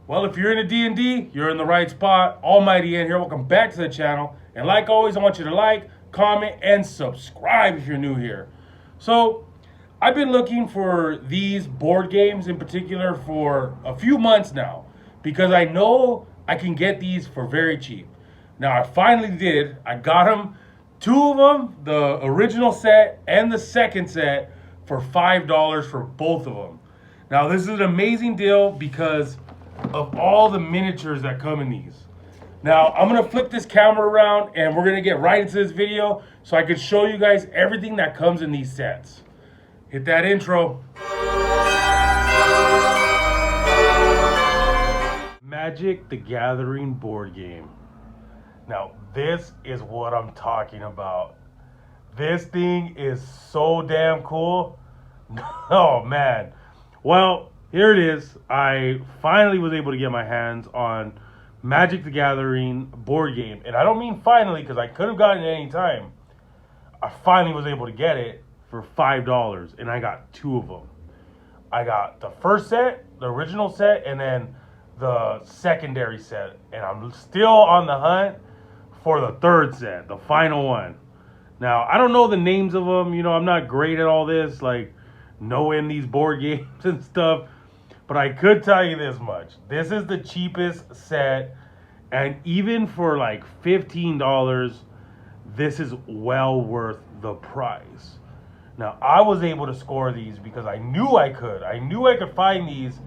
Well, if you're into D&D, you're in the right spot. Almighty in here. Welcome back to the channel. And like always, I want you to like, comment, and subscribe if you're new here. So, I've been looking for these board games in particular for a few months now because I know I can get these for very cheap. Now, I finally did. I got them, two of them, the original set and the second set, for $5 for both of them. Now, this is an amazing deal because of all the miniatures that come in these. Now, I'm going to flip this camera around and we're going to get right into this video so I can show you guys everything that comes in these sets. Hit that intro. Magic the Gathering board game. Now, this is what I'm talking about. This thing is so damn cool. Oh, man. Well, here it is. I finally was able to get my hands on Magic the Gathering board game. And I don't mean finally because I could have gotten it any time. I finally was able to get it for $5 and I got two of them. I got the first set, the original set, and then the secondary set. And I'm still on the hunt for the third set, the final one. Now, I don't know the names of them. You know, I'm not great at all this, like knowing these board games and stuff. But I could tell you this much. This is the cheapest set. And even for like $15, this is well worth the price. Now, I was able to score these because I knew I could. I knew I could find these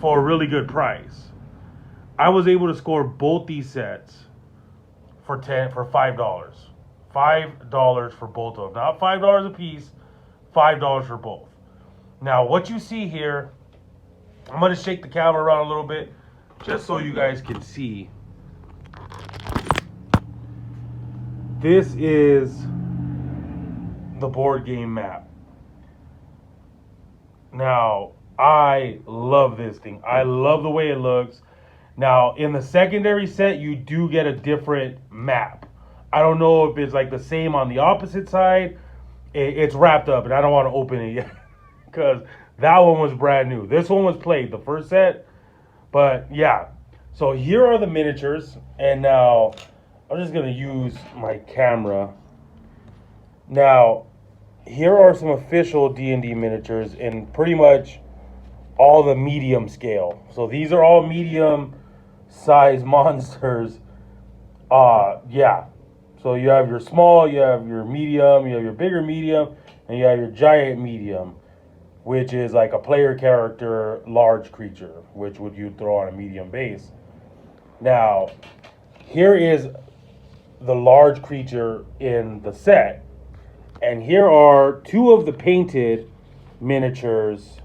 for a really good price. I was able to score both these sets for $5. $5 for both of them. Not $5 a piece, $5 for both. Now, what you see here, I'm going to shake the camera around a little bit just so you guys can see. This is the board game map. Now, I love this thing. I love the way it looks. Now, in the secondary set, you do get a different map. I don't know if it's like the same on the opposite side. It's wrapped up, and I don't want to open it yet because that one was brand new. This one was played, the first set. But yeah, so here are the miniatures. And now I'm just going to use my camera. Now, here are some official D&D miniatures in pretty much all the medium scale. So these are all medium size monsters. Yeah. So you have your small, you have your medium, you have your bigger medium, and you have your giant medium, which is like a player character, large creature, which would you throw on a medium base. Now, here is the large creature in the set. And here are two of the painted miniatures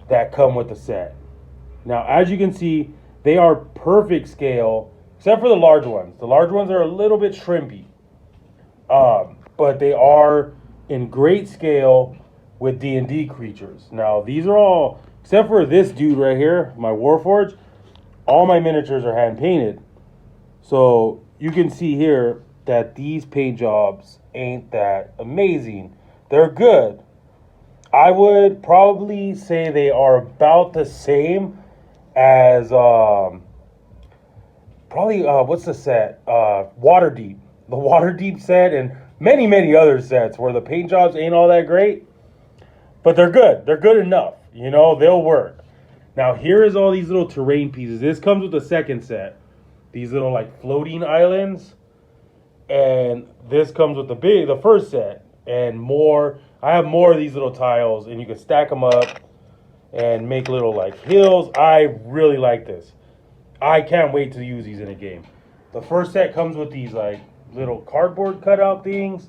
that come with the set. Now, as you can see, they are perfect scale, except for the large ones. The large ones are a little bit shrimpy. But they are in great scale with D&D creatures. Now, these are all, except for this dude right here, my Warforged, all my miniatures are hand painted. So you can see here that these paint jobs ain't that amazing. They're good. I would probably say they are about the same as what's the set? Waterdeep. The Waterdeep set and many other sets where the paint jobs ain't all that great, but they're good. They're good enough. You know, they'll work. Now, here is all these little terrain pieces. This comes with the second set. These little like floating islands. And this comes with the first set and more. I have more of these little tiles and you can stack them up and make little like hills. I really like this. I can't wait to use these in a game. The first set comes with these like little cardboard cutout things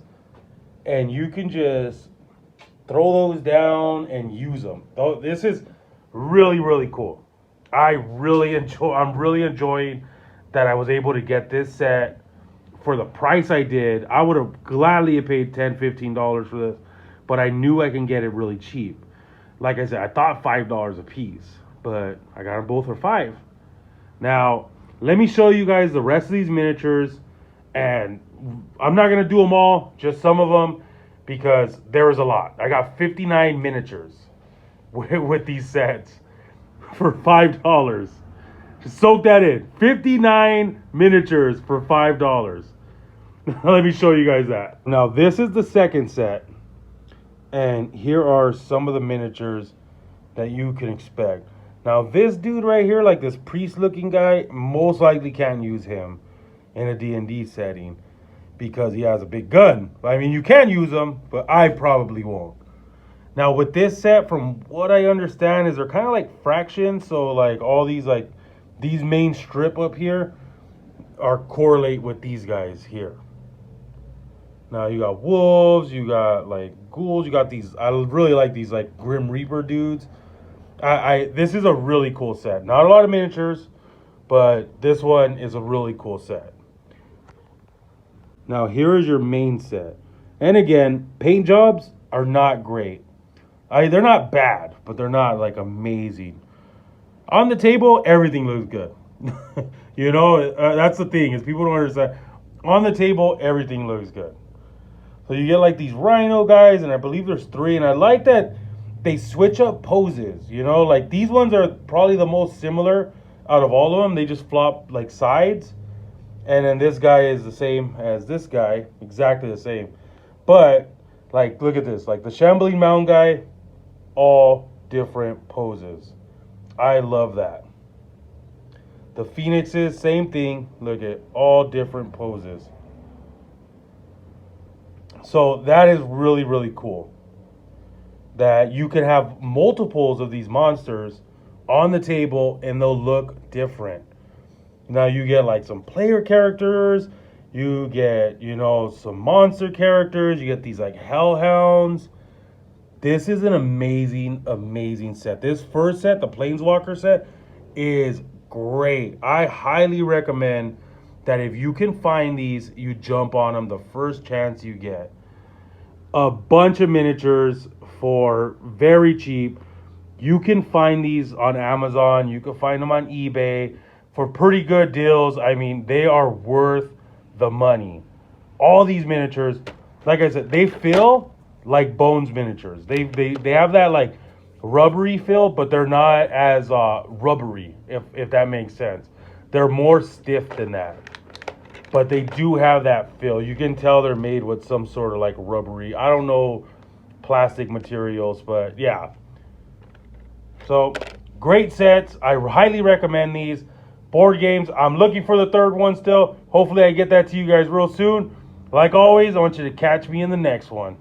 and you can just throw those down and use them. Oh, this is really cool. I'm really enjoying that I was able to get this set for the price I did. I would have gladly paid $10, $15 for this, but I knew I can get it really cheap. Like I said, I thought $5 a piece, but I got them both for $5. Now, let me show you guys the rest of these miniatures, and I'm not going to do them all, just some of them, because there is a lot. I got 59 miniatures with these sets for $5. Soak that in. 59 miniatures for $5. Let me show you guys that. Now, this is the second set. And here are some of the miniatures that you can expect. Now, this dude right here, like this priest-looking guy, most likely can't use him in a D&D setting because he has a big gun. I mean, you can use him, but I probably won't. Now, with this set, from what I understand, is they're kind of like fractions. So, like, all these, like, these main strip up here are correlate with these guys here. Now, you got wolves, you got, like, ghouls, you got these, I really like these, like, Grim Reaper dudes. This is a really cool set. Not a lot of miniatures, but this one is a really cool set. Now, here is your main set. And again, paint jobs are not great. They're not bad, but they're not, like, amazing. On the table, everything looks good. You know, that's the thing, is people don't understand. On the table, everything looks good. So you get, like, these Rhino guys, and I believe there's 3, and I like that they switch up poses, you know? Like, these ones are probably the most similar out of all of them. They just flop, like, sides. And then this guy is the same as this guy, exactly the same. But, like, look at this. Like, the Shambling Mound guy, all different poses. I love that. The Phoenixes, same thing. Look at all different poses. So that is really, really cool. That you can have multiples of these monsters on the table and they'll look different. Now you get like some player characters, you get, you know, some monster characters, you get these like hellhounds. This is an amazing, amazing set. This first set, the Planeswalker set, is great. I highly recommend that if you can find these, you jump on them the first chance you get. A bunch of miniatures for very cheap. You can find these on Amazon. You can find them on eBay for pretty good deals. I mean, they are worth the money. All these miniatures, like I said, they feel like Bones miniatures. They have that like rubbery feel, but they're not as rubbery, if that makes sense. They're more stiff than that. But they do have that feel. You can tell they're made with some sort of like rubbery, I don't know, plastic materials, but yeah. So, great sets. I highly recommend these. Board games, I'm looking for the third one still. Hopefully I get that to you guys real soon. Like always, I want you to catch me in the next one.